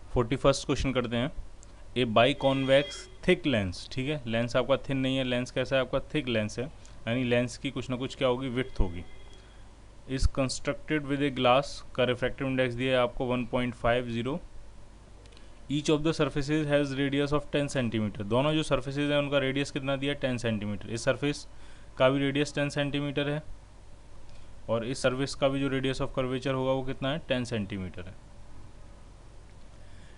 41 question करते हैं। ए by convex thick lens, ठीक है, लेंस आपका थिन नहीं है, लेंस कैसा है आपका थिक लेंस है, यानी लेंस की कुछ ना कुछ क्या होगी, विड्थ होगी। Is constructed with a glass का रिफ्रैक्टिव इंडेक्स दिया है आपको 1.50। Each of the surfaces has radius of 10 centimetre. दोनों जो सर्फेसेज हैं उनका रेडियस कितना दिया है, 10 सेंटीमीटर। इस सर्फेस का भी रेडियस 10 सेंटीमीटर है और इस सर्फेस का भी जो रेडियस ऑफ कर्वेचर होगा वो कितना है, 10 सेंटीमीटर है।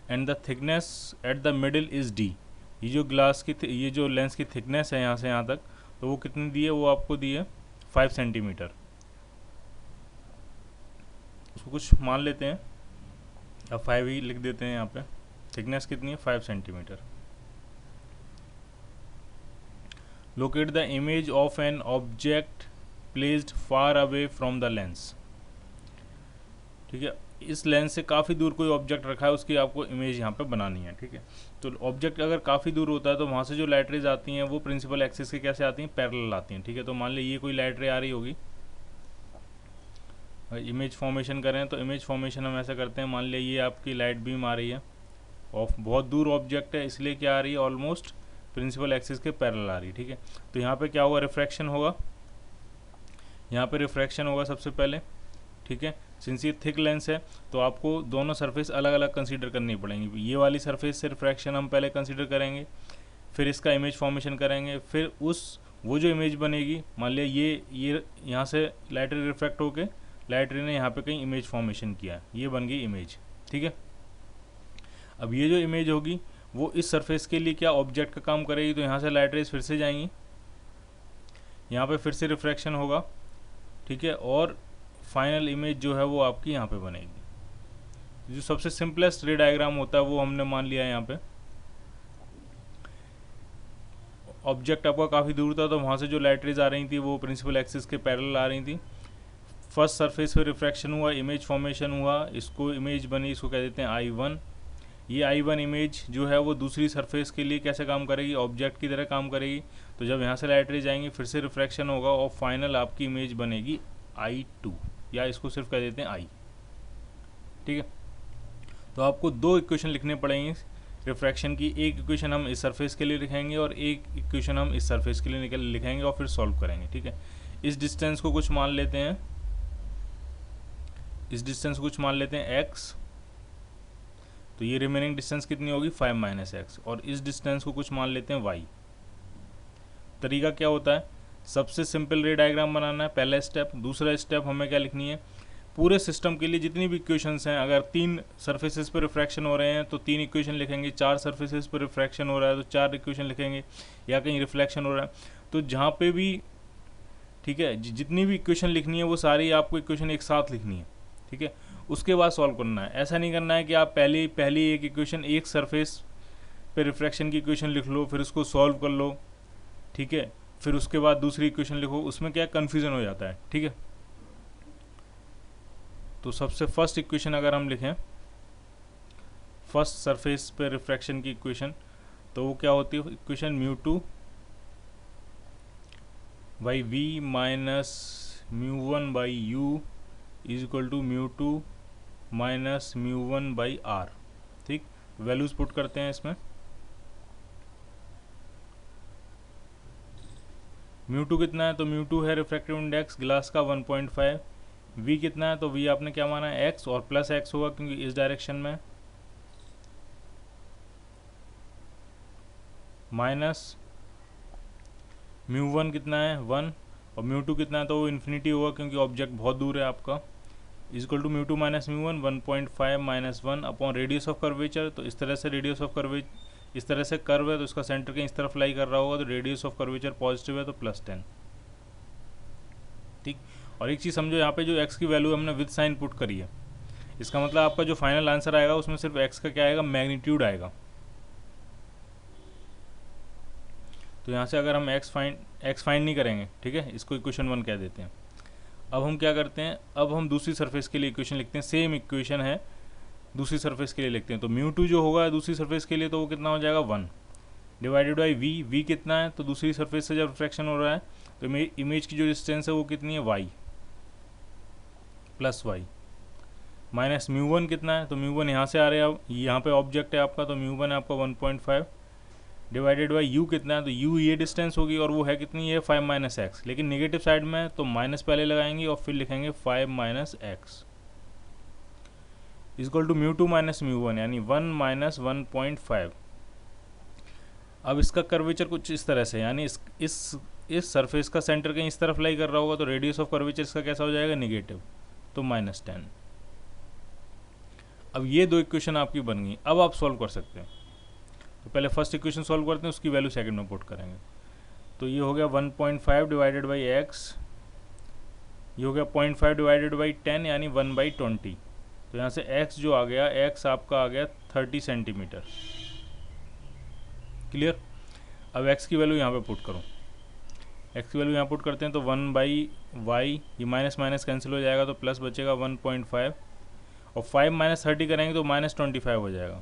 And the thickness at the middle is D. ये जो ग्लास की ये जो लेंस की थिकनेस है यहाँ से यहाँ तक, तो वो कितनी दी है, वो आपको दी है 5 सेंटीमीटर। उसको कुछ मान लेते हैं, अब 5 ही लिख देते हैं यहाँ पे। थिकनेस कितनी है, 5 centimetre. Locate the image of an object placed far away from the lens, ठीक है, इस लेंस से काफ़ी दूर कोई ऑब्जेक्ट रखा है, उसकी आपको इमेज यहाँ पे बनानी है, ठीक है। तो ऑब्जेक्ट अगर काफ़ी दूर होता है तो वहाँ से जो लाइट रेज आती हैं वो प्रिंसिपल एक्सिस के कैसे आती हैं, पैरेलल आती हैं, ठीक है। तो मान ली ये कोई लाइट रे आ रही होगी, इमेज फॉर्मेशन करें तो इमेज फॉर्मेशन हम ऐसा करते हैं, मान लिया ये आपकी लाइट बीम आ रही है और बहुत दूर ऑब्जेक्ट है, इसलिए क्या आ रही है, ऑलमोस्ट प्रिंसिपल एक्सिस के पैरेलल आ रही है, ठीक है। तो यहाँ पे क्या होगा, रिफ्रैक्शन होगा, यहाँ पे रिफ्रैक्शन होगा सबसे पहले, ठीक है। सिंस ये थिक लेंस है तो आपको दोनों सरफेस अलग अलग कंसीडर करनी पड़ेंगी। ये वाली सरफेस से रिफ्रैक्शन हम पहले कंसीडर करेंगे, फिर इसका इमेज फॉर्मेशन करेंगे, फिर वो जो इमेज बनेगी, मान लिया ये यहाँ से लाइट रे रिफ्रैक्ट होके लाइट रे ने यहाँ पे कहीं इमेज फॉर्मेशन किया, ये बन गई इमेज, ठीक है। अब ये जो इमेज होगी वो इस सरफेस के लिए क्या ऑब्जेक्ट का काम करेगी, तो यहाँ से लाइट रेज फिर से जाएंगी, यहाँ पे फिर से रिफ्रैक्शन होगा, ठीक है, और फाइनल इमेज जो है वो आपकी यहाँ पे बनेगी। जो सबसे सिंपलेस्ट रे डायग्राम होता है वो हमने मान लिया है। यहाँ पे ऑब्जेक्ट आपका काफ़ी दूर था तो वहाँ से जो लाइट रेज आ रही थी वो प्रिंसिपल एक्सिस के पैरेलल आ रही थी। फर्स्ट सरफेस पे रिफ्रैक्शन हुआ, इमेज फॉर्मेशन हुआ, इसको इमेज बनी, इसको कह देते हैं I1। ये I1 इमेज जो है वो दूसरी सरफेस के लिए कैसे काम करेगी, ऑब्जेक्ट की तरह काम करेगी। तो जब यहाँ से लाइट रेज आएंगी फिर से रिफ्रैक्शन होगा और फाइनल आपकी इमेज बनेगी I2, या इसको सिर्फ कह देते हैं I, ठीक है। तो आपको दो इक्वेशन लिखने पड़ेंगे रिफ्रैक्शन की। एक इक्वेशन हम इस सरफेस के लिए लिखेंगे और एक इक्वेशन हम इस सरफेस के लिए लिखेंगे और फिर सॉल्व करेंगे, ठीक है। इस डिस्टेंस को कुछ मान लेते हैं, इस डिस्टेंस को कुछ मान लेते हैं x, तो ये रिमेनिंग डिस्टेंस कितनी होगी, 5 - x, और इस डिस्टेंस को कुछ मान लेते हैं y। तरीका क्या होता है, सबसे सिंपल रे डायग्राम बनाना है पहला स्टेप। दूसरा स्टेप हमें क्या लिखनी है, पूरे सिस्टम के लिए जितनी भी इक्वेशंस हैं, अगर 3 सर्फेसेस पर रिफ्रैक्शन हो रहे हैं तो 3 इक्वेशन लिखेंगे, 4 सर्फेसेस पर रिफ्रैक्शन हो रहा है तो 4 इक्वेशन लिखेंगे, या कहीं रिफ्लेक्शन हो रहा है तो जहाँ पे भी, ठीक है, जितनी भी इक्वेशन लिखनी है वो सारी आपको इक्वेशन एक साथ लिखनी है, ठीक है। उसके बाद सॉल्व करना है। ऐसा नहीं करना है कि आप पहली एक इक्वेशन एक सरफेस पे रिफ्रैक्शन की इक्वेशन लिख लो फिर उसको सॉल्व कर लो, ठीक है, फिर उसके बाद दूसरी इक्वेशन लिखो, उसमें क्या कन्फ्यूज़न हो जाता है, ठीक है। तो सबसे फर्स्ट इक्वेशन अगर हम लिखें, फर्स्ट सरफेस पे रिफ्रैक्शन की इक्वेशन, तो वो क्या होती है, equation μ2 by v minus μ1 by u is equal to μ2 minus μ1 by r, ठीक। वैल्यूज पुट करते हैं इसमें। μ2 कितना है, तो μ2 है रिफ्रैक्टिव इंडेक्स ग्लास का 1.5। v कितना है, तो v आपने क्या माना है, x, और प्लस x होगा क्योंकि इस डायरेक्शन में, माइनस μ1 कितना है 1, और μ2 कितना है, तो वो इन्फिनिटी होगा क्योंकि ऑब्जेक्ट बहुत दूर है आपका, is equal to μ2 minus μ1 1.5 minus 1 upon radius of curvature. तो इस तरह से रेडियस ऑफ कर्वेचर, इस तरह से कर्व है तो इसका सेंटर कहीं इस तरफ लाई कर रहा होगा, तो रेडियस ऑफ कर्वेचर पॉजिटिव है तो +10, ठीक। और एक चीज़ समझो, यहाँ पे जो x की वैल्यू हमने विद साइन पुट करी है, इसका मतलब आपका जो फाइनल आंसर आएगा उसमें सिर्फ x का क्या आएगा, मैग्नीट्यूड आएगा। तो यहाँ से अगर हम x फाइंड नहीं करेंगे, ठीक है, इसको इक्वेशन 1 कह देते हैं। अब हम क्या करते हैं, अब हम दूसरी सरफेस के लिए इक्वेशन लिखते हैं, सेम इक्वेशन है दूसरी सरफेस के लिए लिखते हैं। तो μ2 जो होगा दूसरी सरफेस के लिए तो वो कितना हो जाएगा 1 डिवाइडेड बाई v कितना है, तो दूसरी सरफेस से जब रिफ्रैक्शन हो रहा है तो इमेज की जो डिस्टेंस है वो कितनी है y plus y। Minus mu one कितना है, तो म्यू वन यहाँ से आ रहा है, अब यहाँ पे ऑब्जेक्ट है आपका, तो म्यू वन है आपका 1.5 डिवाइडेड बाई यू कितना है, तो यू ये डिस्टेंस होगी और वो है कितनी है 5 माइनस एक्स, लेकिन नेगेटिव साइड में है तो माइनस पहले लगाएंगे और फिर लिखेंगे 5 minus X equal to mu two minus mu one, यानी 1 माइनस 1.5। अब इसका कर्वेचर कुछ इस तरह से, यानी इस सरफेस का सेंटर कहीं इस तरफ लाई कर रहा होगा, तो रेडियस ऑफ कर्वेचर इसका कैसा हो जाएगा नेगेटिव, तो -10। अब ये दो इक्वेशन आपकी बन गई। अब आप सॉल्व कर सकते हैं। तो पहले फर्स्ट इक्वेशन सॉल्व करते हैं, उसकी वैल्यू सेकंड में पुट करेंगे। तो ये हो गया 1.5 डिवाइडेड बाई एक्स, ये हो गया 0.5 डिवाइडेड बाई 10 यानी 1/20। तो यहाँ से x जो आ गया, x आपका आ गया 30 सेंटीमीटर। क्लियर। अब x की वैल्यू यहाँ पे पुट करो, x की वैल्यू यहाँ पुट करते हैं तो 1/y, ये माइनस माइनस कैंसिल हो जाएगा तो प्लस बचेगा 1.5 और 5 माइनस 30 करेंगे तो -25 हो जाएगा।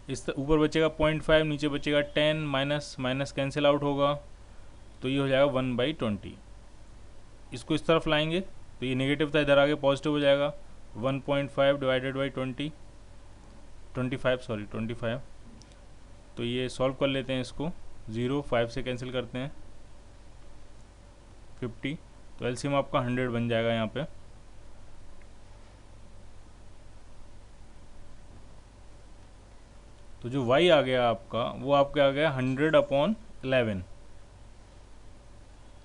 इस ऊपर बचेगा 0.5, नीचे बचेगा 10, माइनस माइनस कैंसिल आउट होगा तो ये हो जाएगा 1/20। इसको इस तरफ लाएंगे तो ये नेगेटिव था, इधर आगे पॉजिटिव हो जाएगा। 1.5 डिवाइडेड बाई 25, तो ये सॉल्व कर लेते हैं इसको। 0 5 से कैंसिल करते हैं 50, तो एलसीएम आपका 100 बन जाएगा यहाँ पे। तो जो y आ गया आपका, वो आपका आ गया 100/11।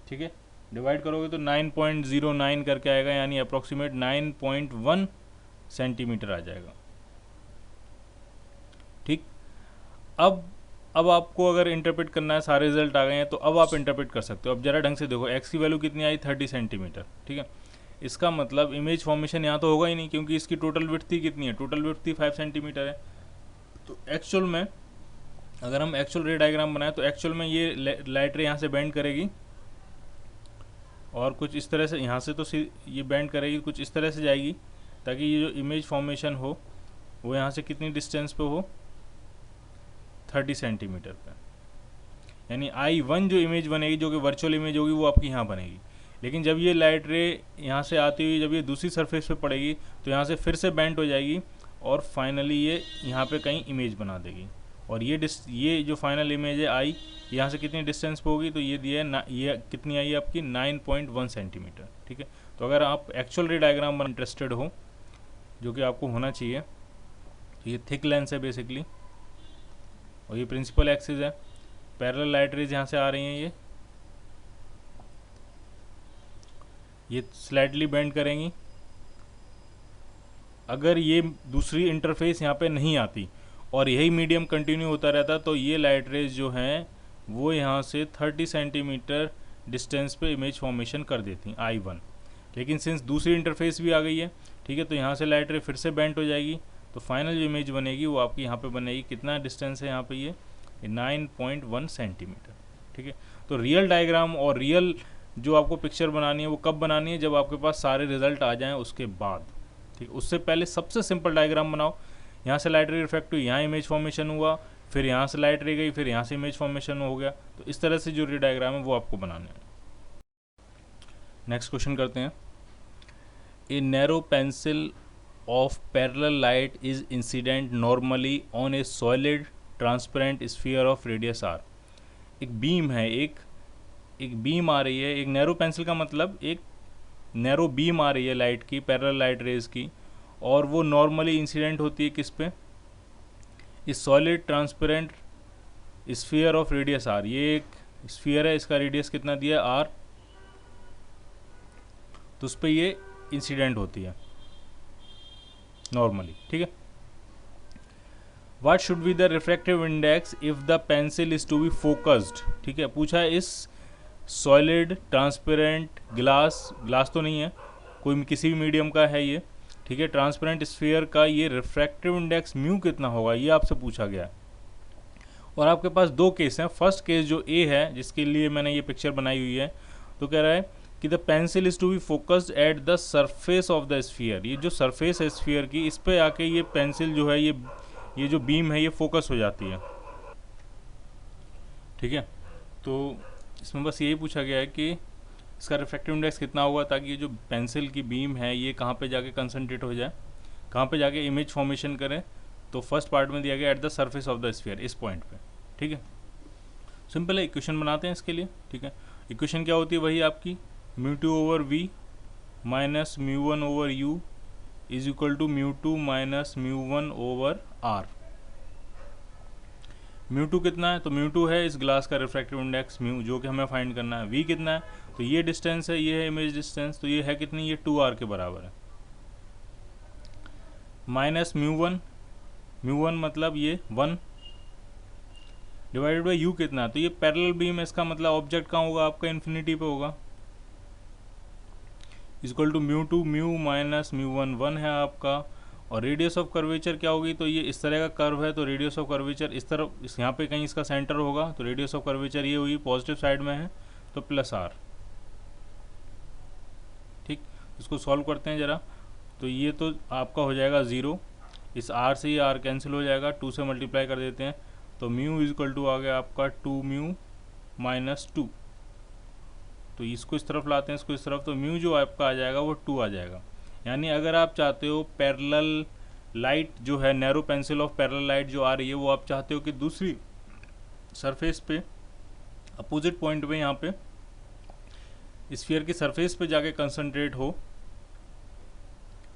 ठीक है, डिवाइड करोगे तो 9.09 करके आएगा, यानी अप्रोक्सीमेट 9.1 सेंटीमीटर आ जाएगा। ठीक। अब आपको अगर इंटरप्रेट करना है, सारे रिजल्ट आ गए हैं तो अब आप इंटरप्रेट कर सकते हो। अब जरा ढंग से देखो, x की वैल्यू कितनी आई 30 सेंटीमीटर। ठीक है, इसका मतलब इमेज फॉर्मेशन यहाँ तो होगा ही नहीं, क्योंकि इसकी टोटल विड्थ ही कितनी है, टोटल विड्थ ही 5 सेंटीमीटर है। तो एक्चुअल में अगर हम एक्चुअल रे डायग्राम बनाए तो एक्चुअल में ये लाइट रे यहाँ से बेंड करेगी और कुछ इस तरह से, यहाँ से तो ये बेंड करेगी, कुछ इस तरह से जाएगी ताकि ये जो इमेज फॉर्मेशन हो वो यहाँ से कितनी डिस्टेंस पे हो, 30 सेंटीमीटर पे। यानी I1 जो इमेज बनेगी, जो कि वर्चुअल इमेज होगी, वो आपकी यहाँ बनेगी। लेकिन जब ये लाइट रे यहाँ से आती हुई जब ये दूसरी सरफेस पे पड़ेगी तो यहाँ से फिर से बेंड हो जाएगी और फाइनली ये यहाँ पे कहीं इमेज बना देगी। और ये जो फाइनल इमेज है आई, यहाँ से कितनी डिस्टेंस पे होगी, तो ये दिया है ये कितनी आई आपकी 9.1 सेंटीमीटर। ठीक है, तो अगर आप एक्चुअल रे डायग्राम में इंटरेस्टेड हो, जो कि आपको होना चाहिए, तो ये थिक लेंस है बेसिकली और ये प्रिंसिपल एक्सिस है। पैरेलल लाइट रेज यहाँ से आ रही हैं, ये स्लाइटली बेंड करेंगी। अगर ये दूसरी इंटरफेस यहाँ पे नहीं आती और यही मीडियम कंटिन्यू होता रहता तो ये लाइट रेज जो हैं वो यहाँ से 30 सेंटीमीटर डिस्टेंस पे इमेज फॉर्मेशन कर देती I1। लेकिन सिंस दूसरी इंटरफेस भी आ गई है, ठीक है, तो यहाँ से लाइट रे फिर से बेंड हो जाएगी, तो फाइनल जो इमेज बनेगी वो आपकी यहाँ पे बनेगी। कितना डिस्टेंस है यहाँ पे, ये 9.1 सेंटीमीटर। ठीक है, तो रियल डायग्राम और रियल जो आपको पिक्चर बनानी है वो कब बनानी है, जब आपके पास सारे रिजल्ट आ जाएँ उसके बाद। ठीक, उससे पहले सबसे सिंपल डायग्राम बनाओ। यहाँ से लाइट रे रिफ्रैक्ट हुई, यहाँ इमेज फॉर्मेशन हुआ, फिर यहाँ से लाइट रे गई, फिर यहाँ से इमेज फॉर्मेशन हो गया। तो इस तरह से जो रे डायग्राम है वो आपको बनाना है। नेक्स्ट क्वेश्चन करते हैं। A narrow pencil of parallel light is incident normally on A solid transparent sphere of radius r। एक बीम है, एक बीम आ रही है, एक नैरो पेंसिल का मतलब एक नैरो बीम आ रही है लाइट की, पैरेलल लाइट रेज की, और वो नॉर्मली इंसिडेंट होती है किस पे, इस solid transparent sphere of radius r। ये एक स्फीयर है, इसका रेडियस कितना दिया है r, तो उस पर ये इंसिडेंट होती है नॉर्मली। ठीक है, what should be the refractive index if the pencil is to be focused. ठीक है, पूछा है इस सॉलिड ट्रांसपेरेंट ग्लास तो नहीं है, कोई किसी भी मीडियम का है ये। ठीक है, ट्रांसपेरेंट स्फीयर का ये रिफ्रैक्टिव इंडेक्स म्यू कितना होगा, ये आपसे पूछा गया है। और आपके पास दो केस हैं। फर्स्ट केस जो ए है, जिसके लिए मैंने ये पिक्चर बनाई हुई है, तो कह रहा है कि the pencil is to be focused at the surface of the sphere. ये जो सरफेस है स्फीयर की, इस पे आके ये पेंसिल जो है, ये जो बीम है, ये फोकस हो जाती है। ठीक है, तो इसमें बस यही पूछा गया है कि इसका रिफ्रैक्टिव इंडेक्स कितना होगा, ताकि ये जो पेंसिल की बीम है ये कहाँ पे जाके कंसंट्रेट हो जाए, कहाँ पे जाके इमेज फॉर्मेशन करे। तो फर्स्ट पार्ट में दिया गया eight the surface of the sphere, इस पॉइंट पे। ठीक है, सिंपल है, इक्वेशन बनाते हैं इसके लिए। ठीक है, इक्वेशन क्या होती है, वही आपकी μ2 over v minus μ1 over u is equal to μ2 minus μ1 over r। μ2 कितना है, तो μ2 है इस ग्लास का रिफ्रैक्टिव इंडेक्स म्यू, जो कि हमें फाइंड करना है। v कितना है, तो ये डिस्टेंस है, ये है इमेज डिस्टेंस, तो ये है कितनी, ये 2r के बराबर है। माइनस μ1 मतलब ये 1 डिवाइडेड बाई u कितना है, तो ये पैरेलल बीम है, इसका मतलब ऑब्जेक्ट कहाँ होगा, आपका इन्फिनिटी पे होगा। इक्वल टू μ2 म्यू माइनस μ1 1 है आपका। और रेडियस ऑफ कर्वेचर क्या होगी, तो ये इस तरह का कर्व है, तो रेडियस ऑफ कर्वेचर इस तरफ, इस यहाँ पे कहीं इसका सेंटर होगा, तो रेडियस ऑफ कर्वेचर ये हुई पॉजिटिव साइड में है, तो प्लस r। ठीक, इसको सॉल्व करते हैं ज़रा। तो ये तो आपका हो जाएगा 0, इस r से ये r कैंसिल हो जाएगा, 2 से मल्टीप्लाई कर देते हैं, तो म्यू इज इक्वल टू आ गया आपका 2 म्यू माइनस 2। तो इसको इस तरफ लाते हैं, इसको इस तरफ, तो म्यू जो आपका आ जाएगा वो 2 आ जाएगा। यानी अगर आप चाहते हो पैरेलल लाइट जो है, narrow pencil of parallel light जो आ रही है, वो आप चाहते हो कि दूसरी सरफेस पे, अपोजिट पॉइंट पे, यहाँ पे स्फीयर की सरफेस पे जाके कंसंट्रेट हो,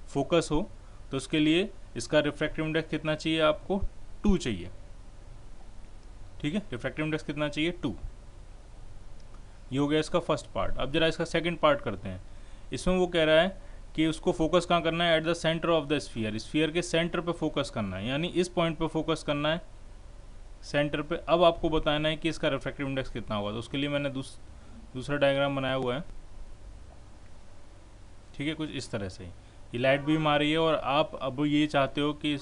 फोकस हो, तो उसके लिए इसका रिफ्रैक्टिव इंडेक्स कितना चाहिए आपको, 2 चाहिए। ठीक है, रिफ्रैक्टिव इंडेक्स कितना चाहिए, 2। ये हो गया इसका फर्स्ट पार्ट। अब जरा इसका सेकंड पार्ट करते हैं। इसमें वो कह रहा है कि उसको फोकस कहाँ करना है, at the centre of the sphere, sphere के सेंटर पे फोकस करना है, यानी इस पॉइंट पे फोकस करना है, सेंटर पे। अब आपको बताना है कि इसका रिफ्रैक्टिव इंडेक्स कितना होगा, तो उसके लिए मैंने दूसरा डायग्राम बनाया हुआ है। ठीक है, कुछ इस तरह से ये लाइट बीम आ रही है, और आप अब ये चाहते हो कि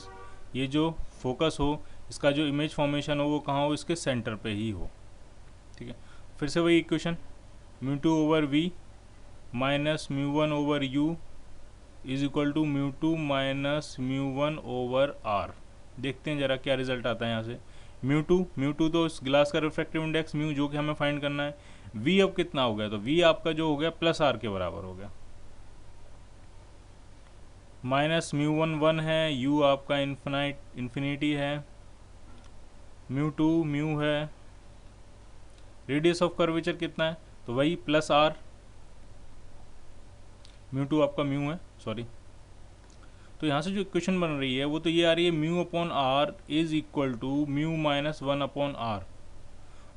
ये जो फोकस हो, इसका जो इमेज फॉर्मेशन हो, वो कहाँ हो, इसके सेंटर पे ही हो। ठीक है, फिर से वही equation, μ2 over v minus μ1 over u is equal to μ2 minus μ1 over r। देखते हैं जरा क्या रिजल्ट आता है यहाँ से। μ2 तो इस ग्लास का रिफ्रैक्टिव इंडेक्स म्यू, जो कि हमें फाइंड करना है। v अब कितना हो गया, तो v आपका जो हो गया प्लस r के बराबर हो गया। माइनस μ1 1 है, u आपका इन्फिनिटी है, μ2 म्यू है, रेडियस ऑफ कर्वेचर कितना है, तो वही प्लस r, μ2 आपका म्यू है, सॉरी। तो यहाँ से जो इक्वेशन बन रही है वो तो ये आ रही है, mu upon r is equal to mu minus 1 upon r।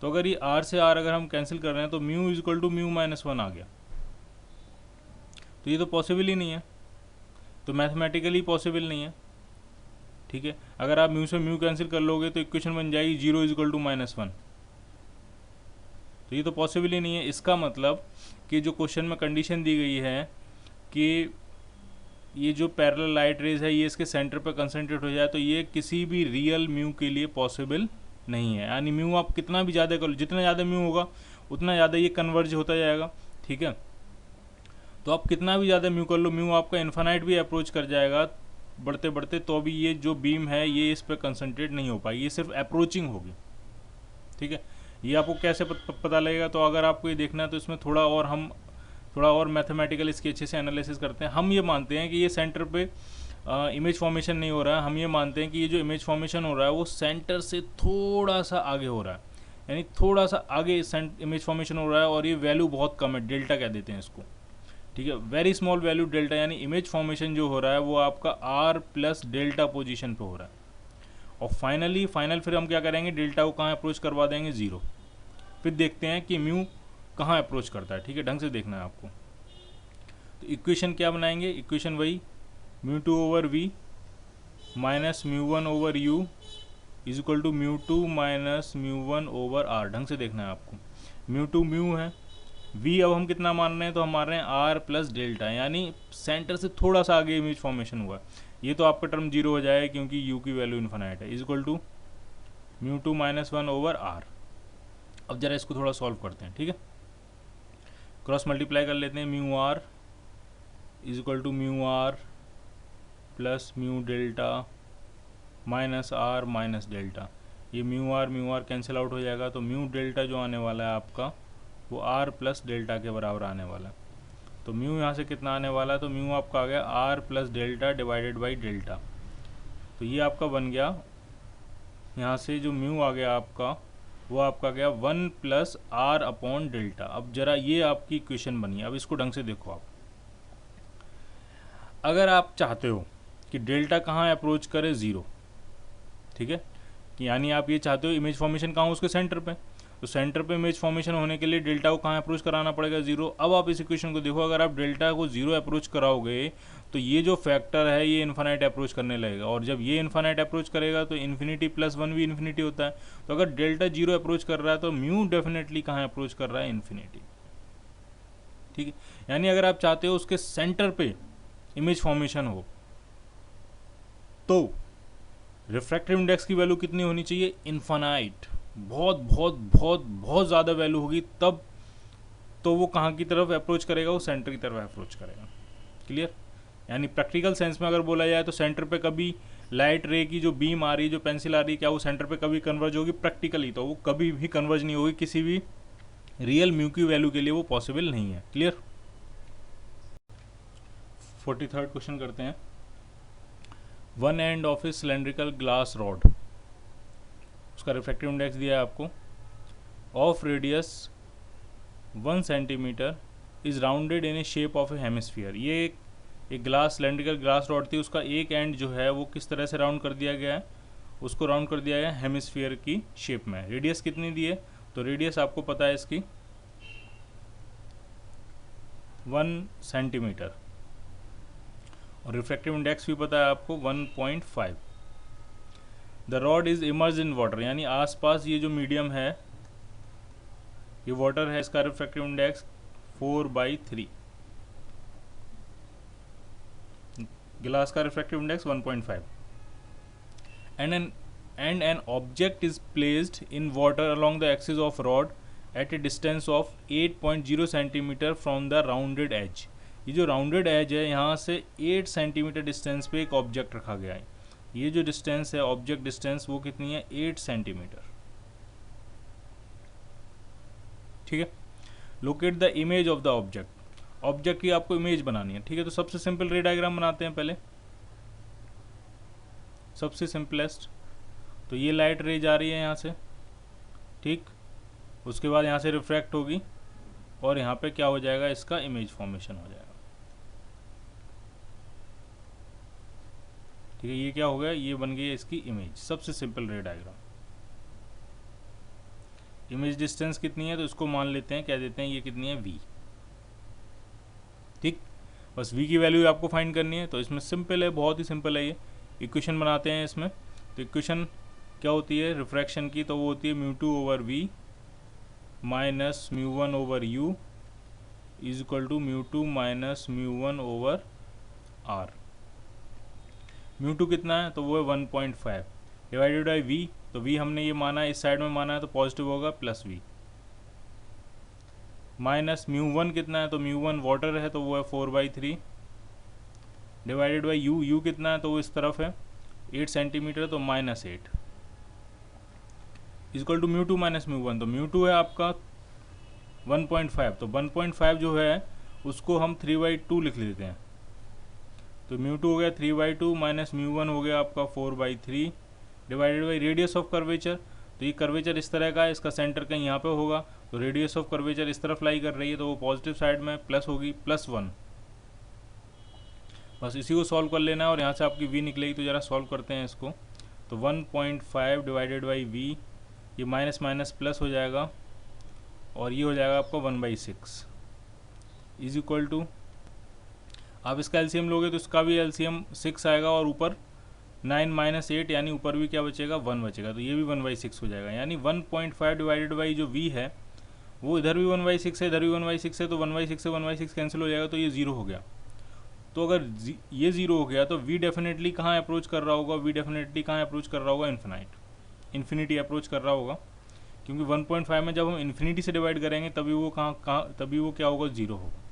तो अगर ये r से r अगर हम कैंसिल कर रहे हैं, तो mu is equal to mu minus 1 आ गया। तो ये तो पॉसिबल ही नहीं है, तो मैथमेटिकली पॉसिबल नहीं है। ठीक है, अगर आप म्यू से म्यू कैंसिल कर लोगे तो इक्वेशन बन जाएगी 0 इज इक्वल टू माइनस 1। तो ये तो पॉसिबल ही नहीं है। इसका मतलब कि जो क्वेश्चन में कंडीशन दी गई है कि ये जो पैरेलल लाइट रेज है ये इसके सेंटर पर कंसंट्रेट हो जाए, तो ये किसी भी रियल म्यू के लिए पॉसिबल नहीं है। यानी म्यू आप कितना भी ज़्यादा कर लो, जितना ज़्यादा म्यू होगा उतना ज़्यादा ये कन्वर्ज होता जाएगा। ठीक है, तो आप कितना भी ज़्यादा म्यू कर लो, म्यू आपका इन्फानाइट भी अप्रोच कर जाएगा बढ़ते बढ़ते, तो भी ये जो बीम है ये इस पर कंसंट्रेट नहीं हो पाएगी, ये सिर्फ अप्रोचिंग होगी। ठीक है, ये आपको कैसे पता लगेगा, तो अगर आपको ये देखना है तो इसमें थोड़ा और मैथमेटिकल इसके अच्छे से एनालिसिस करते हैं। हम ये मानते हैं कि ये सेंटर पे इमेज फॉर्मेशन नहीं हो रहा है, हम ये मानते हैं कि ये जो इमेज फॉर्मेशन हो रहा है वो सेंटर से थोड़ा सा आगे हो रहा है, यानी थोड़ा सा आगे इमेज फॉर्मेशन हो रहा है, और ये वैल्यू बहुत कम है, डेल्टा कह देते हैं इसको। ठीक है, वेरी स्मॉल वैल्यू डेल्टा, यानी इमेज फॉर्मेशन जो हो रहा है वो आपका r प्लस डेल्टा पोजीशन पे हो रहा है। और फाइनल फिर हम क्या करेंगे, डेल्टा को कहाँ अप्रोच करवा देंगे, 0। फिर देखते हैं कि म्यू कहाँ अप्रोच करता है। ठीक है, ढंग से देखना है आपको। तो इक्वेशन क्या बनाएंगे, इक्वेशन वही μ2 over v minus μ1 over u is equal to μ2 minus μ1 over r। ढंग से देखना है आपको। μ2 म्यू है, v अब हम कितना मान रहे हैं, तो हम मान रहे हैं r प्लस डेल्टा, यानी सेंटर से थोड़ा सा आगे इमेज फॉर्मेशन हुआ। ये तो आपका टर्म 0 हो जाएगा क्योंकि u की वैल्यू इन्फिनाइट है। Is equal to μ2 minus 1 over r। अब जरा इसको थोड़ा सॉल्व करते हैं। ठीक है, क्रॉस मल्टीप्लाई कर लेते हैं। Mu R is equal to mu R plus mu delta minus R minus delta. ये म्यू आर कैंसिल आउट हो जाएगा, तो म्यू डेल्टा जो आने वाला है आपका वो आर प्लस डेल्टा के बराबर आने वाला है। तो म्यू यहाँ से कितना आने वाला है, तो म्यू आपका आ गया R plus delta divided by delta. तो ये आपका बन गया, यहाँ से जो म्यू आ गया आपका वो आपका गया 1 प्लस आर अपॉन डेल्टा। अब जरा ये आपकी इक्वेशन बनी है, अब इसको ढंग से देखो आप। अगर आप चाहते हो कि डेल्टा कहाँ अप्रोच करे, 0, ठीक है, कि यानी आप ये चाहते हो इमेज फॉर्मेशन कहाँ हो, उसके सेंटर पे, तो सेंटर पे इमेज फॉर्मेशन होने के लिए डेल्टा को कहाँ अप्रोच कराना पड़ेगा, 0। अब आप इस इक्वेशन को देखो, अगर आप डेल्टा को 0 अप्रोच कराओगे तो ये जो फैक्टर है ये इन्फिनाइट अप्रोच करने लगेगा, और जब ये इन्फिनाइट अप्रोच करेगा तो इन्फिनिटी प्लस 1 भी इन्फिनिटी होता है। तो अगर डेल्टा 0 अप्रोच कर रहा है तो म्यू डेफिनेटली कहाँ अप्रोच कर रहा है, इन्फिनिटी, ठीक है। यानी अगर आप चाहते हो उसके सेंटर पे इमेज फॉर्मेशन हो तो रिफ्रैक्टिव इंडेक्स की वैल्यू कितनी होनी चाहिए, इन्फिनाइट, बहुत बहुत बहुत बहुत ज़्यादा वैल्यू होगी तब तो वो कहाँ की तरफ अप्रोच करेगा, वो सेंटर की तरफ अप्रोच करेगा। क्लियर। यानी प्रैक्टिकल सेंस में अगर बोला जाए तो सेंटर पे कभी लाइट रे की जो बीम आ रही है, जो पेंसिल आ रही है, क्या वो सेंटर पे कभी कन्वर्ज होगी, प्रैक्टिकली तो वो कभी भी कन्वर्ज नहीं होगी, किसी भी रियल म्यू की वैल्यू के लिए वो पॉसिबल नहीं है। क्लियर। 43rd क्वेश्चन करते हैं। One end of A cylindrical glass rod, उसका रिफ्रैक्टिव इंडेक्स दिया है आपको, of radius 1 centimetre is rounded in A shape of a hemisphere. ये एक ग्लास सिलेंड्रिकल ग्लास रॉड थी, उसका एक एंड जो है वो किस तरह से राउंड कर दिया गया है, उसको राउंड कर दिया गया है हेमिस्फीयर की शेप में। रेडियस कितनी दी है, तो रेडियस आपको पता है इसकी 1 सेंटीमीटर, और रिफ्रैक्टिव इंडेक्स भी पता है आपको 1.5। The rod is emerge in water, यानी आसपास ये जो मीडियम है ये वाटर है, इसका रिफ्रैक्टिव इंडेक्स 4/3, गिलास का refractive index 1.5। And an object is placed in water along the axis of rod at a distance of 8.0 centimetre from the rounded edge. ये जो राउंडेड एज है यहाँ से 8 सेंटीमीटर डिस्टेंस पे एक ऑब्जेक्ट रखा गया है। ये जो डिस्टेंस है ऑब्जेक्ट डिस्टेंस वो कितनी है, 8 सेंटीमीटर, ठीक है। Locate the image of the object, object की आपको इमेज बनानी है, ठीक है। तो सबसे सिंपल रे डायग्राम बनाते हैं पहले, सबसे सिंपलेस्ट। तो ये लाइट रे जा रही है यहाँ से, ठीक, उसके बाद यहाँ से रिफ्रैक्ट होगी और यहाँ पे क्या हो जाएगा, इसका इमेज फॉर्मेशन हो जाएगा, ठीक है। ये क्या हो गया, ये बन गई इसकी इमेज, सबसे सिंपल रे डायग्राम। इमेज डिस्टेंस कितनी है, तो इसको मान लेते हैं, क्या देते हैं, ये कितनी है, v, ठीक। बस v की वैल्यू आपको फाइंड करनी है। तो इसमें सिंपल है, बहुत ही सिंपल है। ये इक्वेशन बनाते हैं इसमें। तो इक्वेशन क्या होती है रिफ्रैक्शन की, तो वो होती है μ2/v minus μ1/u is equal to μ2 minus μ1/r। μ2 कितना है, तो वो है 1.5 डिवाइडेड बाई v, तो v हमने ये माना है, इस साइड में माना है तो पॉजिटिव होगा, प्लस v, माइनस μ1 कितना है, तो μ1 वाटर है तो वो है 4/3 डिवाइडेड बाई u कितना है, तो वो इस तरफ है 8 सेंटीमीटर, तो -8 इक्वल टू μ2 माइनस μ1। तो μ2 है आपका 1.5, तो 1.5 जो है उसको हम 3/2 लिख लेते हैं। तो μ2 हो गया 3/2 माइनस μ1 हो गया आपका 4/3 divided by radius of curvature. तो ये कर्वेचर इस तरह का है, इसका सेंटर कहीं यहाँ पे होगा, तो रेडियस ऑफ कर्वेचर इस तरफ लाई कर रही है, तो वो पॉजिटिव साइड में प्लस होगी, +1। बस इसी को सॉल्व कर लेना है और यहाँ से आपकी v निकलेगी। तो ज़रा सॉल्व करते हैं इसको। तो 1.5 डिवाइडेड बाई v, ये माइनस माइनस प्लस हो जाएगा और ये हो जाएगा आपका 1/6 इज इक्वल टू, आप इसका एलसीएम लोगे तो इसका भी एलसीएम 6 आएगा और ऊपर 9 माइनस 8 यानी ऊपर भी क्या बचेगा, 1 बचेगा, तो ये भी 1/6 हो जाएगा। यानी 1.5 डिवाइडेड बाई जो v है वो इधर भी 1/6 है, इधर भी 1/6 है, तो 1/6 से 1/6 कैंसिल हो जाएगा, तो ये 0 हो गया। तो अगर ये 0 हो गया तो v डेफिनेटली कहाँ अप्रोच कर रहा होगा, v डेफिनेटली कहाँ अप्रोच कर रहा होगा, इन्फिनिटी अप्रोच कर रहा होगा, क्योंकि 1.5 में जब हम इन्फिनिटी से डिवाइड करेंगे तभी वो तभी वो क्या होगा, 0 होगा।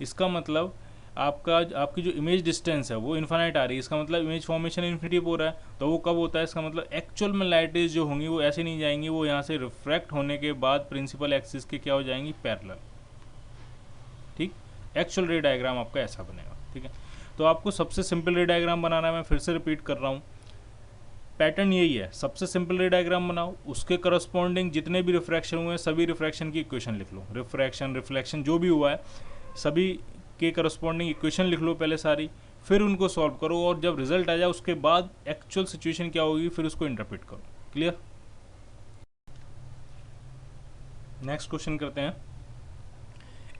इसका मतलब आपकी जो इमेज डिस्टेंस है वो इन्फाइनाइट आ रही है, इसका मतलब इमेज फॉर्मेशन इन्फिनिटिव हो रहा है। तो वो कब होता है, इसका मतलब एक्चुअल में लाइट रेज जो होंगी वो ऐसे नहीं जाएंगी, वो यहाँ से रिफ्रैक्ट होने के बाद प्रिंसिपल एक्सिस के क्या हो जाएंगी, पैरेलल। ठीक, एक्चुअल रे डायग्राम आपका ऐसा बनेगा। ठीक है, तो आपको सबसे सिंपल रे डायग्राम बनाना है, मैं फिर से रिपीट कर रहा हूँ, पैटर्न यही है, सबसे सिंपल रे डायग्राम बनाओ, उसके करस्पॉन्डिंग जितने भी रिफ्रैक्शन हुए हैं सभी रिफ्रैक्शन की इक्वेशन लिख लो, रिफ्रैक्शन रिफ्लेक्शन जो भी हुआ है सभी के करस्पॉन्डिंग इक्वेशन लिख लो पहले सारी, फिर उनको सॉल्व करो, और जब रिजल्ट आ जाए उसके बाद एक्चुअल सिचुएशन क्या होगी फिर उसको इंटरप्रेट करो। क्लियर? नेक्स्ट क्वेश्चन करते हैं।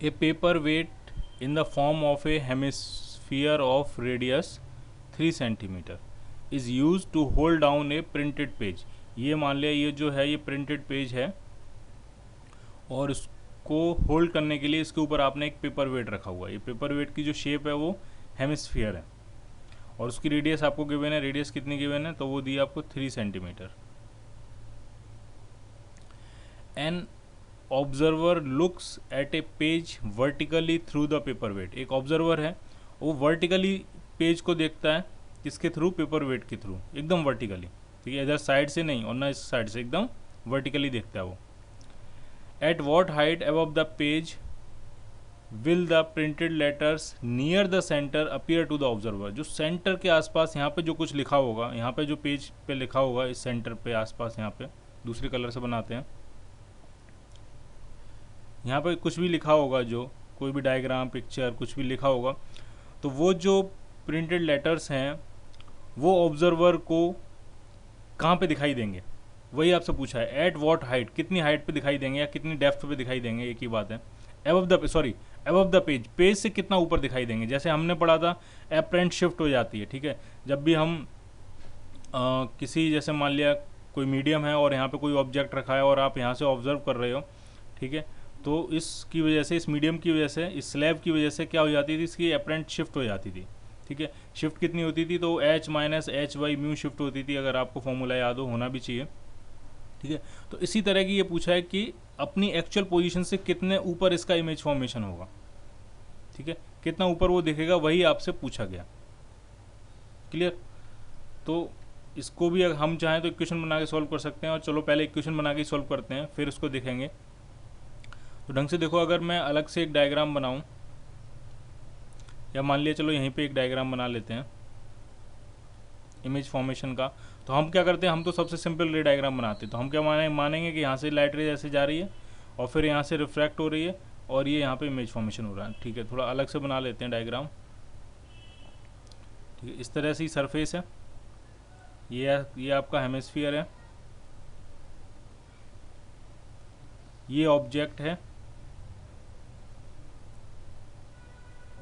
A paper weight in the form of a hemisphere of radius 3 centimetre is use to hold down a printed page. ये मान लिया ये जो है ये प्रिंटेड पेज है, और इसको होल्ड करने के लिए इसके ऊपर आपने एक पेपर वेट रखा हुआ है। ये पेपर वेट की जो शेप है वो हेमिस्फीयर है, और उसकी रेडियस आपको गिवन है, रेडियस कितनी गिवन है, तो वो दी आपको 3 centimetre. An observer looks at a page vertically through the paperweight. एक ऑब्जर्वर है वो वर्टिकली पेज को देखता है, किसके थ्रू, पेपर वेट के थ्रू, एकदम वर्टिकली। ठीक है, इधर साइड से नहीं और ना इस साइड से, एकदम वर्टिकली देखता है वो। At what height above the page will the printed letters near the centre appear to the observer. जो सेंटर के आसपास यहाँ पे जो कुछ लिखा होगा, यहाँ पे जो पेज पे लिखा होगा इस सेंटर पे आसपास, यहाँ पे दूसरे कलर से बनाते हैं, यहाँ पे कुछ भी लिखा होगा, जो कोई भी डायग्राम पिक्चर कुछ भी लिखा होगा, तो वो जो प्रिंटेड लेटर्स हैं वो ऑब्जर्वर को कहाँ पे दिखाई देंगे, वही आपसे पूछा है। एट वॉट हाइट, कितनी हाइट पे दिखाई देंगे या कितनी डेप्थ पे दिखाई देंगे, एक ही बात है। अबव द पेज, पेज से कितना ऊपर दिखाई देंगे। जैसे हमने पढ़ा था एपरेंट शिफ्ट हो जाती है। ठीक है, जब भी हम किसी, जैसे मान लिया कोई मीडियम है और यहाँ पे कोई ऑब्जेक्ट रखा है और आप यहाँ से ऑब्जर्व कर रहे हो, ठीक है, तो इसकी वजह से, इस मीडियम की वजह से, इस स्लैब की वजह से क्या हो जाती थी, इसकी एपरेंट शिफ्ट हो जाती थी। ठीक है, शिफ्ट कितनी होती थी, तो h minus H Y mu shift होती थी, अगर आपको फॉर्मूला याद हो, होना भी चाहिए। ठीक है, तो इसी तरह की ये पूछा है कि अपनी एक्चुअल पोजीशन से कितने ऊपर इसका इमेज फॉर्मेशन होगा। ठीक है, कितना ऊपर वो दिखेगा वही आपसे पूछा गया। क्लियर? तो इसको भी अगर हम चाहें तो इक्वेशन बना के सॉल्व कर सकते हैं, और चलो पहले इक्वेशन बना के सॉल्व करते हैं फिर उसको देखेंगे। तो ढंग से देखो, अगर मैं अलग से एक डायग्राम बनाऊं, या मान लिया चलो यहीं पे एक डायग्राम बना लेते हैं इमेज फॉर्मेशन का, तो हम क्या करते हैं, हम तो सबसे सिंपल रे डायग्राम बनाते हैं। तो हम क्या मानेंगे कि यहाँ से लाइट रेज ऐसे जा रही है और फिर यहाँ से रिफ्रैक्ट हो रही है और ये यहाँ पे इमेज फॉर्मेशन हो रहा है। ठीक है, थोड़ा अलग से बना लेते हैं डायग्राम। ठीक है, इस तरह से ही सरफेस है, ये आपका हेमिस्फीयर है, ये ऑब्जेक्ट है,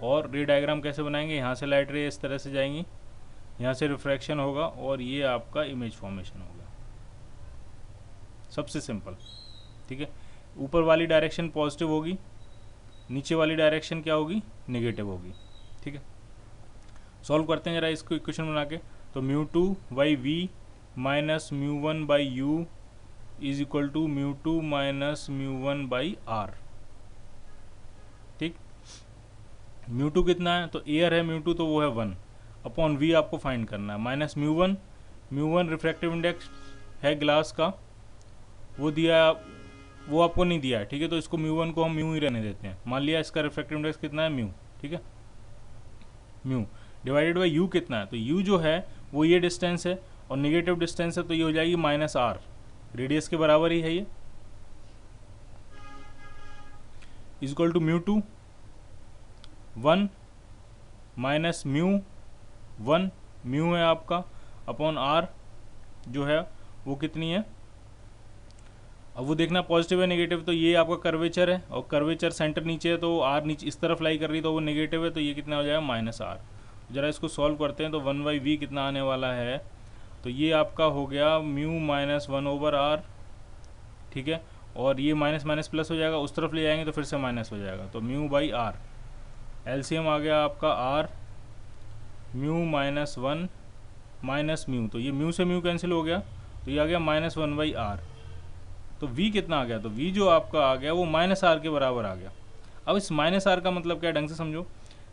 और रे डायग्राम कैसे बनाएंगे, यहाँ से लाइट रे इस तरह से जाएंगी, यहाँ से रिफ्रैक्शन होगा और ये आपका इमेज फॉर्मेशन होगा। सबसे सिंपल। ठीक है, ऊपर वाली डायरेक्शन पॉजिटिव होगी, नीचे वाली डायरेक्शन क्या होगी, नेगेटिव होगी। ठीक है, सॉल्व करते हैं जरा इसको इक्वेशन बना के। तो μ2 by we minus μ1 by you is equal to μ2 minus μ1 by are. ठीक, μ2 कितना है, तो एयर है μ2, तो वो है 1 अपॉन वी आपको फाइंड करना है, माइनस μ1 रिफ्रैक्टिव इंडेक्स है ग्लास का, वो दिया, वो आपको नहीं दिया है। ठीक है, तो इसको μ1 को हम म्यू ही रहने देते हैं। मान लिया इसका रिफ्रैक्टिव इंडेक्स कितना है, म्यू। ठीक है, म्यू डिवाइडेड बाई यू कितना है, तो यू जो है वो ये डिस्टेंस है और नेगेटिव डिस्टेंस है, तो ये हो जाएगी माइनस आर, रेडियस के बराबर ही है ये, is equal to μ2 1 minus μ1, mu है आपका, अपॉन आर जो है वो कितनी है, अब वो देखना पॉजिटिव है नेगेटिव, तो ये आपका कर्वेचर है और कर्वेचर सेंटर नीचे है, तो आर नीचे इस तरफ लाई कर रही है, तो वो नेगेटिव है, तो ये कितना हो जाएगा, माइनस आर। जरा इसको सॉल्व करते हैं, तो 1 बाई वी कितना आने वाला है, तो ये आपका हो गया म्यू माइनस 1 ओवर आर। ठीक है, और ये माइनस माइनस प्लस हो जाएगा, उस तरफ ले जाएंगे तो फिर से माइनस हो जाएगा, तो म्यू बाई आर, एलसीएम आ गया आपका R, mu minus 1 minus mu, तो ये म्यू से म्यू कैंसिल हो गया, तो ये आ गया माइनस 1 बाई आर। तो v कितना आ गया, तो v जो आपका आ गया वो माइनस आर के बराबर आ गया। अब इस माइनस आर का मतलब क्या, ढंग से समझो,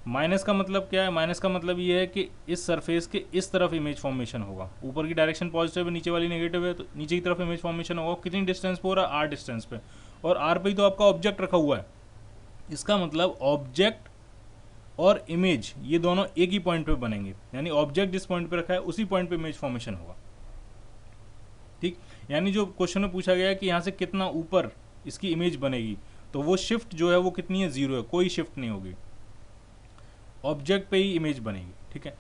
माइनस का मतलब क्या है, माइनस का मतलब ये है कि इस सरफेस के इस तरफ इमेज फॉर्मेशन होगा, ऊपर की डायरेक्शन पॉजिटिव है, नीचे वाली नेगेटिव है, तो नीचे की तरफ इमेज फॉर्मेशन होगा। कितनी डिस्टेंस पे हो रहा है, आर डिस्टेंस पे, और आर पे ही तो आपका ऑब्जेक्ट रखा हुआ है। इसका मतलब ऑब्जेक्ट और इमेज ये दोनों एक ही पॉइंट पे बनेंगे, यानी ऑब्जेक्ट जिस पॉइंट पे रखा है उसी पॉइंट पे इमेज फॉर्मेशन होगा। ठीक, यानी जो क्वेश्चन में पूछा गया है कि यहाँ से कितना ऊपर इसकी इमेज बनेगी, तो वो शिफ्ट जो है वो कितनी है, 0 है, कोई शिफ्ट नहीं होगी, ऑब्जेक्ट पे ही इमेज बनेगी। ठीक है,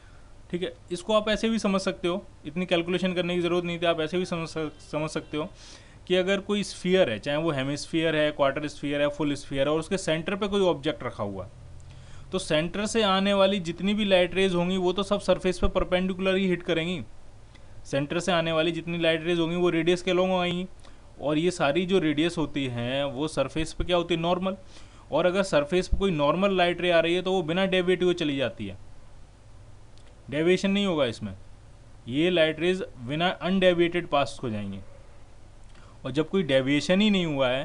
ठीक है, इसको आप ऐसे भी समझ सकते हो, इतनी कैलकुलेशन करने की ज़रूरत नहीं थी, आप ऐसे भी समझ सकते हो कि अगर कोई स्फीयर है, चाहे वो हेमिस्फीयर है, क्वार्टर स्फीयर है, फुल स्फीयर है, और उसके सेंटर पे कोई ऑब्जेक्ट रखा हुआ है, तो सेंटर से आने वाली जितनी भी लाइट रेज होंगी वो तो सब सरफेस पे परपेंडिकुलर ही हिट करेंगी। सेंटर से आने वाली जितनी लाइट रेज होंगी वो रेडियस के अलोंग आएंगी, और ये सारी जो रेडियस होती हैं वो सरफेस पे क्या होती है, नॉर्मल। और अगर सरफेस पे कोई नॉर्मल लाइट रे आ रही है तो वो बिना डेविएट हुए चली जाती है, डेविएशन नहीं होगा इसमें, ये लाइट रेज बिना अनडेविएटेड पास हो जाएंगी। और जब कोई डेविएशन ही नहीं हुआ है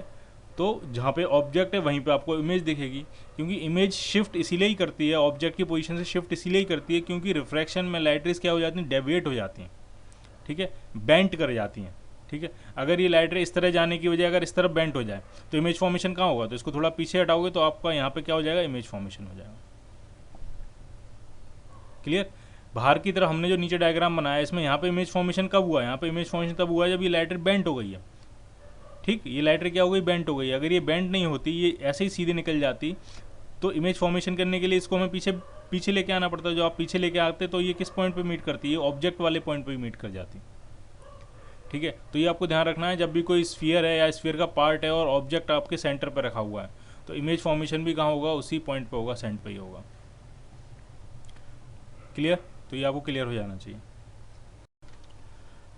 तो जहाँ पे ऑब्जेक्ट है वहीं पे आपको इमेज दिखेगी, क्योंकि इमेज शिफ्ट इसीलिए ही करती है, ऑब्जेक्ट की पोजीशन से शिफ्ट इसीलिए ही करती है क्योंकि रिफ्रैक्शन में लाइट रेज क्या हो जाती हैं, डेविएट हो जाती हैं। ठीक है, बेंट कर जाती हैं। ठीक है, अगर ये लाइट रे इस तरह जाने की वजह अगर इस तरफ बेंट हो जाए तो इमेज फॉर्मेशन कहाँ होगा, तो इसको थोड़ा पीछे हटाओगे तो आपका यहाँ पे क्या हो जाएगा, इमेज फॉर्मेशन हो जाएगा। क्लियर, बाहर की तरफ हमने जो नीचे डायग्राम बनाया इसमें यहाँ पे इमेज फॉर्मेशन कब हुआ है, यहाँ पे इमेज फॉर्मेशन तब हुआ है जब ये लाइट रे बेंट हो गई है। ठीक, ये लाइट रे क्या हो गई, बेंट हो गई। अगर ये बेंट नहीं होती, ये ऐसे ही सीधे निकल जाती, तो इमेज फॉर्मेशन करने के लिए इसको हमें पीछे पीछे लेके आना पड़ता है। जो आप पीछे लेके आते तो ये किस पॉइंट पे मीट करती है, ऑब्जेक्ट वाले पॉइंट पे मीट कर जाती। ठीक है, तो ये आपको ध्यान रखना है, जब भी कोई स्फीयर है या स्फीयर का पार्ट है और ऑब्जेक्ट आपके सेंटर पे रखा हुआ है तो इमेज फॉर्मेशन भी कहाँ होगा, उसी पॉइंट पे होगा, सेंटर पे ही होगा। क्लियर, तो ये आपको क्लियर हो जाना चाहिए।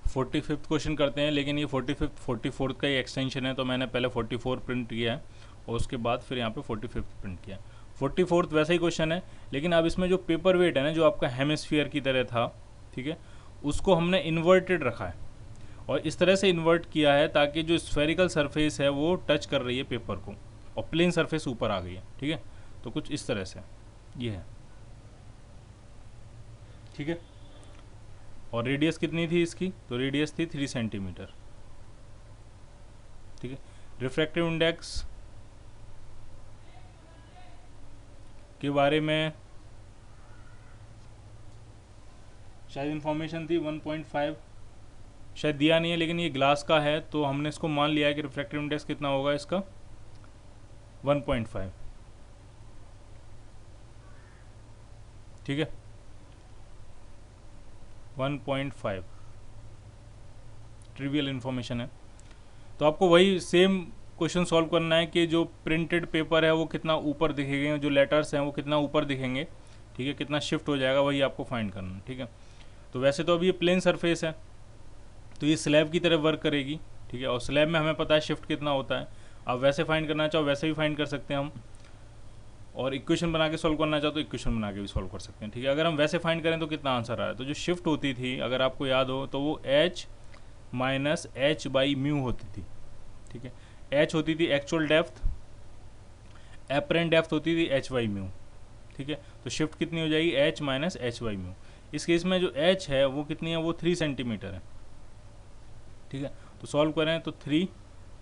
45th क्वेश्चन करते हैं, लेकिन ये 45th 44th का ही एक्सटेंशन है, तो मैंने पहले 44 प्रिंट किया है और उसके बाद फिर यहाँ पे 45th प्रिंट किया। 44th वैसा ही क्वेश्चन है, लेकिन अब इसमें जो पेपर वेट है ना, जो आपका हेमिस्फीयर की तरह था, ठीक है, उसको हमने इन्वर्टेड रखा है, और इस तरह से इन्वर्ट किया है ताकि जो स्फेरिकल सरफेस है वो टच कर रही है पेपर को और प्लेन सरफेस ऊपर आ गई है। ठीक है, तो कुछ इस तरह से ये है। ठीक है, और रेडियस कितनी थी इसकी, तो रेडियस थी 3 सेंटीमीटर। ठीक है, रिफ्रैक्टिव इंडेक्स के बारे में शायद इंफॉर्मेशन थी 1.5, शायद दिया नहीं है, लेकिन ये ग्लास का है तो हमने इसको मान लिया है कि रिफ्रैक्टिव इंडेक्स कितना होगा इसका, 1.5। ठीक है, 1.5 ट्रिवियल इन्फॉर्मेशन है। तो आपको वही सेम क्वेश्चन सॉल्व करना है कि जो प्रिंटेड पेपर है वो कितना ऊपर दिखेंगे, जो लेटर्स हैं वो कितना ऊपर दिखेंगे, ठीक है, कितना शिफ्ट हो जाएगा, वही आपको फाइंड करना है। ठीक है, तो वैसे तो अभी ये प्लेन सरफेस है तो ये स्लैब की तरह वर्क करेगी। ठीक है, और स्लैब में हमें पता है शिफ्ट कितना होता है। आप वैसे फाइंड करना चाहो वैसे भी फाइंड कर सकते हैं हम, और इक्वेशन बना के सॉल्व करना चाहो तो इक्वेशन बना के भी सॉल्व कर सकते हैं। ठीक है, अगर हम वैसे फाइंड करें तो कितना आंसर आ रहा है, तो जो शिफ्ट होती थी अगर आपको याद हो तो वो h minus H by mu होती थी। ठीक है, h होती थी एक्चुअल डेप्थ, एपरेंट डेप्थ होती थी h बाई म्यू। ठीक है, तो शिफ्ट कितनी हो जाएगी, h minus H by mu. इस केस में जो h है वो कितनी है, वो 3 सेंटीमीटर है। ठीक है, तो सॉल्व करें तो 3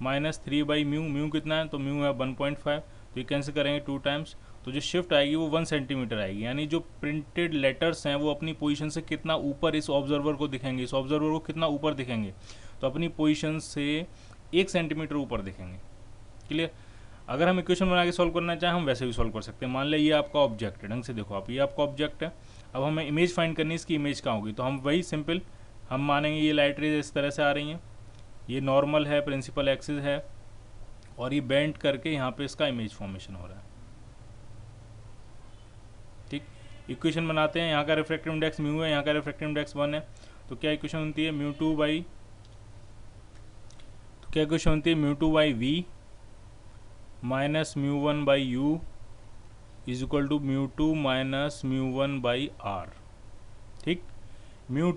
माइनस 3 बाई म्यू, म्यू कितना है, तो म्यू है 1.5, तो ये कैंसिल करेंगे 2 टाइम्स, तो जो शिफ्ट आएगी वो 1 सेंटीमीटर आएगी। यानी जो प्रिंटेड लेटर्स हैं वो अपनी पोजीशन से कितना ऊपर इस ऑब्जर्वर को दिखेंगे, इस ऑब्जर्वर को कितना ऊपर दिखेंगे, तो अपनी पोजीशन से 1 सेंटीमीटर ऊपर दिखेंगे। क्लियर, अगर हम इक्वेशन बना के सॉल्व करना चाहें हम वैसे भी सॉल्व कर सकते हैं। मान लें ये आपका ऑब्जेक्ट है, ढंग से देखो आप, ये आपका ऑब्जेक्ट है, अब हमें इमेज फाइंड करनी है, इसकी इमेज कहाँ होगी, तो हम वही सिंपल हम मानेंगे ये लाइट रेज इस तरह से आ रही हैं, ये नॉर्मल है, प्रिंसिपल एक्सिस है, और ये बेंड करके यहाँ पे इसका इमेज फॉर्मेशन हो रहा है। ठीक, इक्वेशन बनाते हैं, यहाँ का रिफ्रैक्टिव इंडेक्स म्यू है, यहाँ का रिफ्रैक्टिव इंडेक्स 1 है, तो क्या इक्वेशन होती है, म्यू टू बाई, तो क्या इक्वेशन होती है, mu two by we minus mu one by you is equal to mu two minus mu one by are. ठीक, म्यू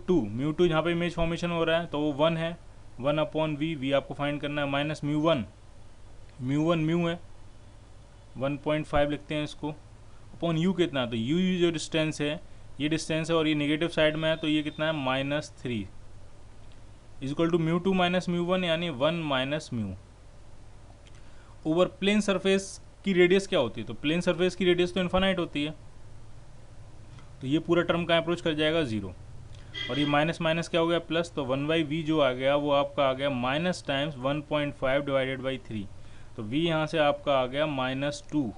टू यहाँ पे इमेज फॉर्मेशन हो रहा है तो वो 1 है, 1 अपॉन वी, वी आपको फाइंड करना है, माइनस म्यू वन म्यू है 1.5 लिखते हैं इसको, अपॉन यू कितना है, तो यू जो डिस्टेंस है, ये डिस्टेंस है और ये नेगेटिव साइड में है, तो ये कितना है -3 is equal to mu 2 minus mu 1 यानी 1 minus mu over plane surface की रेडियस क्या होती है, तो प्लेन सरफेस की रेडियस तो इन्फानाइट होती है, तो ये पूरा टर्म का अप्रोच कर जाएगा 0 और ये माइनस माइनस क्या हो गया प्लस, तो 1/v जो आ गया वो आपका आ गया माइनस टाइम्स 1.5 डिवाइडेड बाई 3, तो v यहाँ से आपका आ गया -2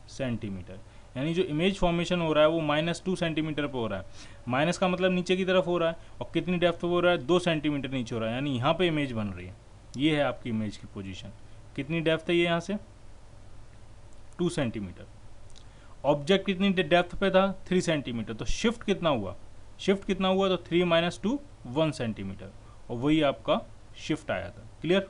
सेंटीमीटर, यानी जो इमेज फॉर्मेशन हो रहा है वो -2 सेंटीमीटर पे हो रहा है। माइनस का मतलब नीचे की तरफ हो रहा है और कितनी डेप्थ पे हो रहा है, 2 सेंटीमीटर नीचे हो रहा है, यानी यहाँ पे इमेज बन रही है। ये है आपकी इमेज की पोजीशन। कितनी डेप्थ है ये यहाँ से 2 सेंटीमीटर। ऑब्जेक्ट कितनी डेप्थ पे था 3 सेंटीमीटर, तो शिफ्ट कितना हुआ, तो 3 - 2 1 सेंटीमीटर और वही आपका शिफ्ट आया था। क्लियर।